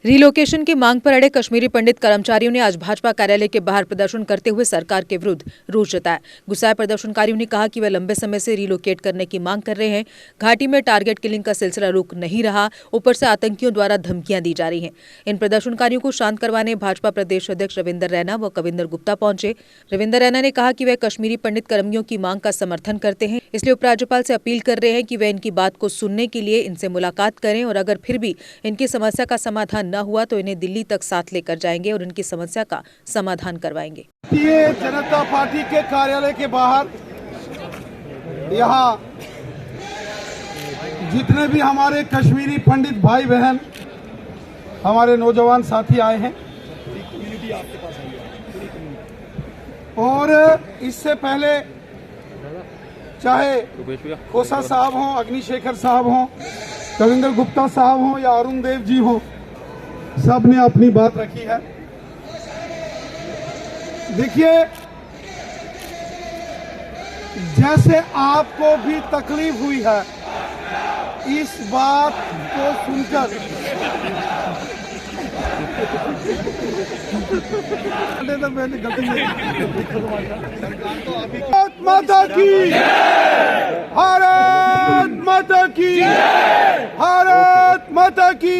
Relocation की मांग पर अड़े कश्मीरी पंडित कर्मचारियों ने आज भाजपा कार्यालय के बाहर प्रदर्शन करते हुए सरकार के विरुद्ध रोष जताया। गुस्साए प्रदर्शनकारियों ने कहा कि वे लंबे समय से रिलोकेट करने की मांग कर रहे हैं। घाटी में टारगेट किलिंग का सिलसिला रुक नहीं रहा, ऊपर से आतंकियों द्वारा धमकियां दी जा रही हैं। इन प्रदर्शनकारियों को शांत करवाने भाजपा प्रदेश अध्यक्ष रविंदर रैना व कविंदर गुप्ता पहुंचे। रविंदर रैना ने कहा कि वे कश्मीरी पंडित कर्मियों की मांग का समर्थन करते हैं, इसलिए उपराज्यपाल से अपील कर रहे हैं कि वे इनकी बात को सुनने के लिए इनसे मुलाकात करें और अगर फिर भी इनकी समस्या का समाधान न हुआ तो इन्हें दिल्ली तक साथ लेकर जाएंगे और इनकी समस्या का समाधान करवाएंगे। भारतीय जनता पार्टी के कार्यालय के बाहर यहाँ जितने भी हमारे कश्मीरी पंडित भाई बहन, हमारे नौजवान साथी आए हैं और इससे पहले चाहे खोसा साहब हों, अग्निशेखर साहब हों, कविंदर गुप्ता साहब हों या अरुण देव जी हों, सब ने अपनी बात रखी है। देखिए, जैसे आपको भी तकलीफ हुई है इस बात को सुनकर, मैंने गलती भारत माता की, भारत माता की, भारत माता की।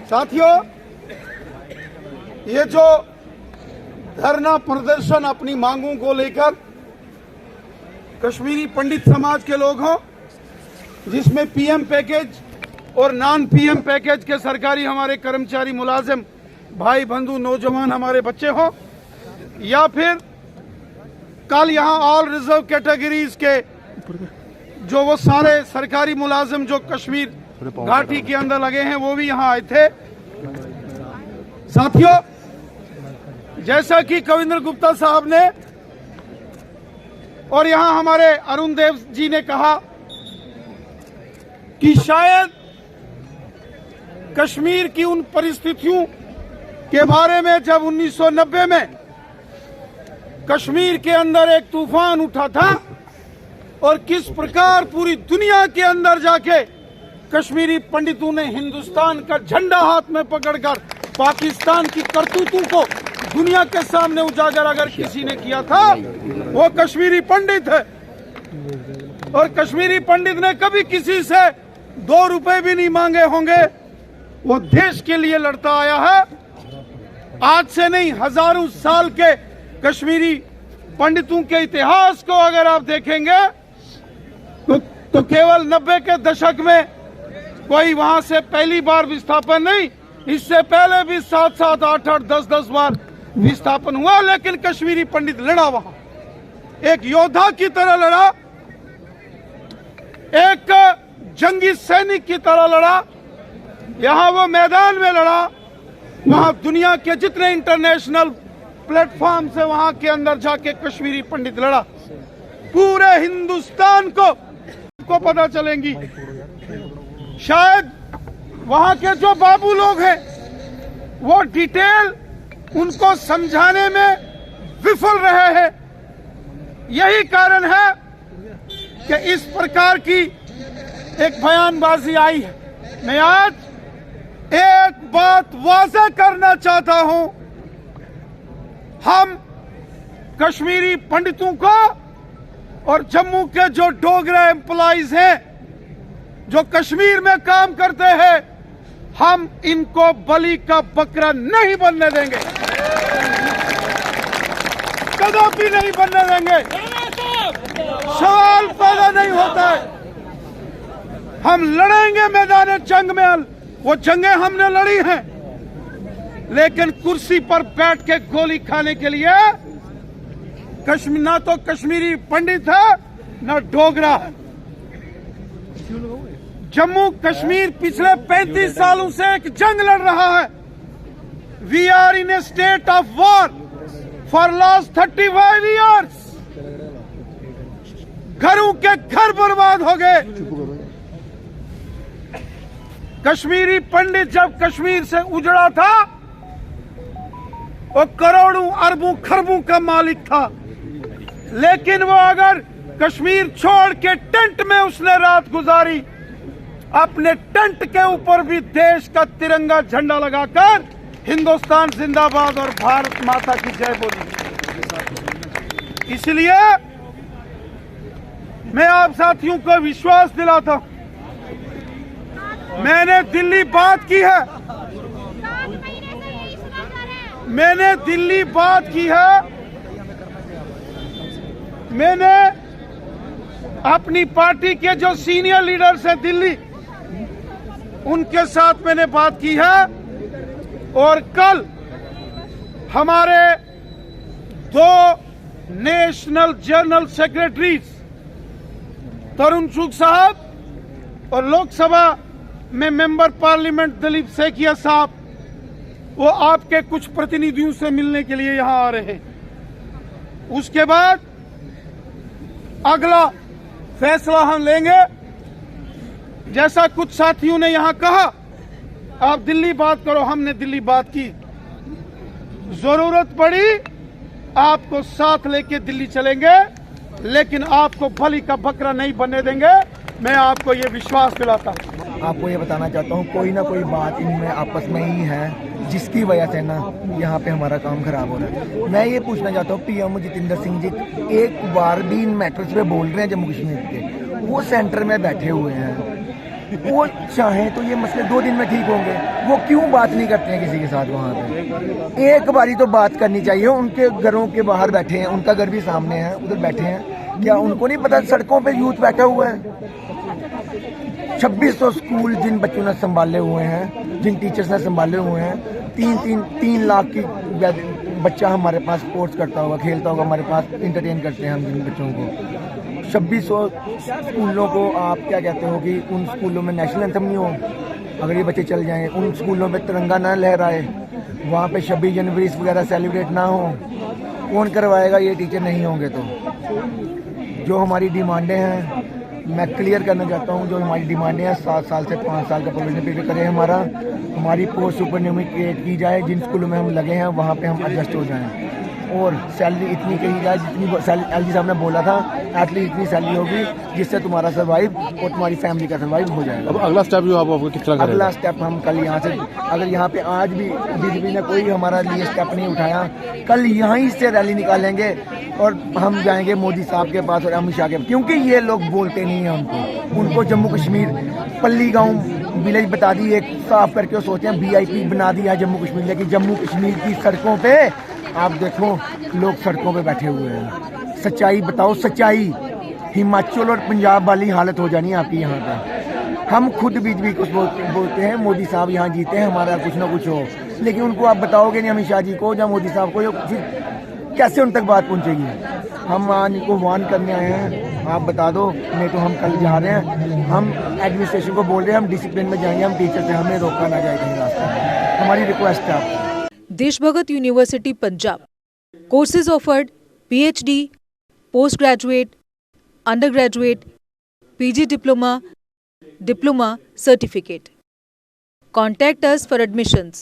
साथियों, ये जो धरना प्रदर्शन अपनी मांगों को लेकर कश्मीरी पंडित समाज के लोग हों, जिसमें पीएम पैकेज और नॉन पीएम पैकेज के सरकारी हमारे कर्मचारी, मुलाजिम भाई बंधु, नौजवान हमारे बच्चे हों, या फिर कल यहाँ ऑल रिजर्व कैटेगरीज के जो वो सारे सरकारी मुलाजिम जो कश्मीर घाटी के अंदर लगे हैं वो भी यहाँ आए थे। साथियों, जैसा कि कविंदर गुप्ता साहब ने और यहाँ हमारे अरुण देव जी ने कहा कि शायद कश्मीर की उन परिस्थितियों के बारे में जब 1990 में कश्मीर के अंदर एक तूफान उठा था और किस प्रकार पूरी दुनिया के अंदर जाके कश्मीरी पंडितों ने हिंदुस्तान का झंडा हाथ में पकड़कर पाकिस्तान की करतूतों को दुनिया के सामने उजागर अगर किसी ने किया था वो कश्मीरी पंडित है। और कश्मीरी पंडित ने कभी किसी से 2 रुपए भी नहीं मांगे होंगे। वो देश के लिए लड़ता आया है। आज से नहीं, हजारों साल के कश्मीरी पंडितों के इतिहास को अगर आप देखेंगे तो केवल 90 के दशक में कोई वहां से पहली बार विस्थापन नहीं, इससे पहले भी 7-7, 8-8, 10-10 बार विस्थापन हुआ, लेकिन कश्मीरी पंडित लड़ा वहां, एक योद्धा की तरह लड़ा, एक जंगी सैनिक की तरह लड़ा। यहां वो मैदान में लड़ा, वहां दुनिया के जितने इंटरनेशनल प्लेटफॉर्म से वहां के अंदर जाके कश्मीरी पंडित लड़ा। पूरे हिंदुस्तान को पता चलेंगी। शायद वहां के जो बाबू लोग हैं वो डिटेल उनको समझाने में विफल रहे हैं। यही कारण है कि इस प्रकार की एक बयानबाजी आई है। मैं आज एक बात वाज़ेह करना चाहता हूं, हम कश्मीरी पंडितों को और जम्मू के जो डोगरा एम्प्लॉइज हैं जो कश्मीर में काम करते हैं, हम इनको बलि का बकरा नहीं बनने देंगे, कदापि नहीं बनने देंगे। सवाल पैदा नहीं होता है। हम लड़ेंगे मैदान जंग में, वो जंगें हमने लड़ी हैं, लेकिन कुर्सी पर बैठ के गोली खाने के लिए ना तो कश्मीरी पंडित है ना डोगरा है। जम्मू कश्मीर पिछले 35 सालों से एक जंग लड़ रहा है। We are in a state of war for last 35 years. घरों के घर बर्बाद हो गए। कश्मीरी पंडित जब कश्मीर से उजड़ा था वो करोड़ों अरबों खरबों का मालिक था, लेकिन वो अगर कश्मीर छोड़ के टेंट में उसने रात गुजारी, अपने टेंट के ऊपर भी देश का तिरंगा झंडा लगाकर हिंदुस्तान जिंदाबाद और भारत माता की जय बोली। इसलिए मैं आप साथियों को विश्वास दिलाता हूं, मैंने दिल्ली बात की है, मैंने दिल्ली बात की है, मैंने अपनी पार्टी के जो सीनियर लीडर्स हैं दिल्ली, उनके साथ मैंने बात की है और कल हमारे 2 नेशनल जनरल सेक्रेटरीज तरुण चुग साहब और लोकसभा में मेंबर पार्लियामेंट दिलीप सेकिया साहब, वो आपके कुछ प्रतिनिधियों से मिलने के लिए यहां आ रहे हैं। उसके बाद अगला फैसला हम लेंगे। जैसा कुछ साथियों ने यहां कहा, आप दिल्ली बात करो, हमने दिल्ली बात की, जरूरत पड़ी आपको साथ लेके दिल्ली चलेंगे, लेकिन आपको बलि का बकरा नहीं बनने देंगे, मैं आपको ये विश्वास दिलाता हूं। आपको ये बताना चाहता हूँ, कोई ना कोई बात इनमें आपस में ही है जिसकी वजह से ना यहाँ पे हमारा काम खराब हो रहा है। मैं ये पूछना चाहता हूँ, पीएम जितेंद्र सिंह जी एक बार भी इन मैटर्स पे बोल रहे हैं जम्मू कश्मीर के, वो सेंटर में बैठे हुए हैं, वो चाहें तो ये मसले 2 दिन में ठीक होंगे, वो क्यों बात नहीं करते हैं किसी के साथ? वहाँ पे एक बारी तो बात करनी चाहिए। उनके घरों के बाहर बैठे हैं, उनका घर भी सामने है, उधर बैठे हैं, क्या उनको नहीं पता सड़कों पे यूथ बैठा हुआ है? 2600 स्कूल जिन बच्चों ने संभाले हुए हैं, जिन टीचर्स ने संभाले हुए हैं, 3 लाख की बच्चा हमारे पास स्पोर्ट्स करता होगा, खेलता होगा, हमारे पास इंटरटेन करते हैं हम जिन बच्चों को। 2600 स्कूलों को आप क्या कहते हो कि उन स्कूलों में नेशनल एंथम नहीं हो? अगर ये बच्चे चल जाएं, उन स्कूलों में तिरंगा ना लहराए, वहाँ पे 26 जनवरी वगैरह सेलिब्रेट ना हो, कौन करवाएगा? ये टीचर नहीं होंगे तो। जो हमारी डिमांडें हैं, मैं क्लियर करना चाहता हूँ, जो हमारी डिमांडें हैं, 7 साल से 5 साल का प्रोविजन पीरियड करें हमारी पोस्ट सुपरन्यूमेरिक क्रिएट की जाए, जिन स्कूलों में हम लगे हैं वहाँ पे हम एडजस्ट हो जाएं, और सैलरी इतनी कही जाए जितनी एलजी साहब ने बोला था, एटलीस्ट इतनी सैलरी होगी जिससे तुम्हारा सर्वाइव और तुम्हारी फैमिली का सर्वाइव हो जाएगा। अब अगला स्टेप जो आपको किस तरह अगला स्टेप हम कल यहाँ से, अगर यहाँ पे आज भी बीजेपी ने कोई हमारा लिए स्टेप नहीं उठाया, कल यहीं से रैली निकालेंगे और हम जाएंगे मोदी साहब के पास और अमित शाह के पास, क्योंकि ये लोग बोलते नहीं हैं हमको। उनको जम्मू कश्मीर पल्ली गाँव विलेज बता दी, एक साफ करके वो सोचते हैं VIP बना दिया जम्मू कश्मीर, लेकिन जम्मू कश्मीर की सड़कों पे आप देखो लोग सड़कों पे बैठे हुए हैं। सच्चाई बताओ, सच्चाई। हिमाचल और पंजाब वाली हालत हो जानी है आपकी यहाँ पे। हम खुद बीजेपी को बोलते हैं मोदी साहब यहाँ जीते हैं, हमारा कुछ ना कुछ हो, लेकिन उनको आप बताओगे नहीं अमित शाह जी को या मोदी साहब को, फिर कैसे उन तक बात पहुँचेगी? हम आज इनको वार्न करने आए हैं, आप बता दो, नहीं तो हम कल जा रहे हैं, हम एडमिनिस्ट्रेशन को बोल रहे हैं हम डिसिप्लिन में जाएंगे, हम टीचर से हमें रोका ना जाए कहीं रास्ते में। हमारी रिक्वेस्ट है आपको। Deshbhagat university Punjab courses offered PhD, post graduate, under graduate, PG diploma, diploma certificate. Contact us for admissions.